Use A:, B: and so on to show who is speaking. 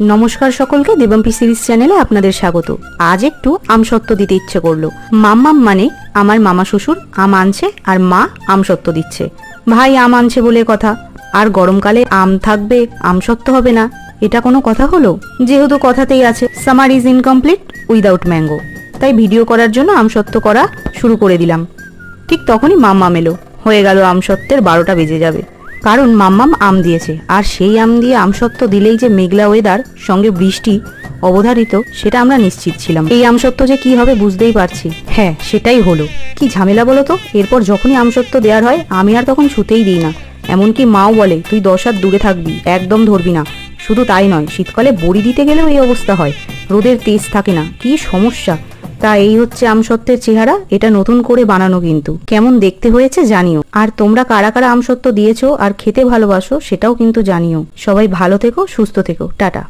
A: নমস্কার সকলকে, দেবম্পি সিরিজ চ্যানেলে আপনাদের স্বাগত। আজ একটু আমসত্ত্ব দিতে ইচ্ছে করলো। মাম্মাম মানে আমার মামা শ্বশুর আম আনছে আর মা আমসত্ত্ব দিচ্ছে। ভাই আম আনছে বলে কথা, আর গরমকালে আম থাকবে আমসত্ত্ব হবে না, এটা কোনো কথা হলো? যেহেতু কথাতেই আছে summer is incomplete without mango, তাই ভিডিও করার জন্য আমসত্ত্ব করা শুরু করে দিলাম। ঠিক তখনই মাম্মাম এলো। হয়ে গেল আমসত্ত্বের 12টা বেজে যাবে, কারণ মাম্মাম আম দিয়েছে। আর সেই আম দিয়ে আমসত্ত্ব দিলেই যে মেঘলা ওয়েদার সঙ্গে বৃষ্টি অবধারিত, সেটা আমরা নিশ্চিত ছিলাম। এই আমসত্ত্ব যে কি হবে বুঝতেই পারছি। হ্যাঁ, সেটাই হলো। কি ঝামেলা বলো তো। এরপর যখনই আমসত্ত্ব দেওয়ার হয় আমি আর তখন ছুতেই দিই না। এমনকি মাও বলে তুই 10 হাত দূরে থাকবি, একদম ধরবি না। শুধু তাই নয়, শীতকালে বড়ি দিতে গেলেও এই অবস্থা হয়, রোদের তেজ থাকে না, কি সমস্যা। তা এই হচ্ছে আমসত্ত্বের চেহারা। এটা নতুন করে বানানো, কিন্তু কেমন দেখতে হয়েছে জানিও। আর তোমরা কারা কারা আমসত্ত্ব দিয়েছো আর খেতে ভালোবাসো সেটাও কিন্তু জানিও। সবাই ভালো থেকো, সুস্থ থেকো, টাটা।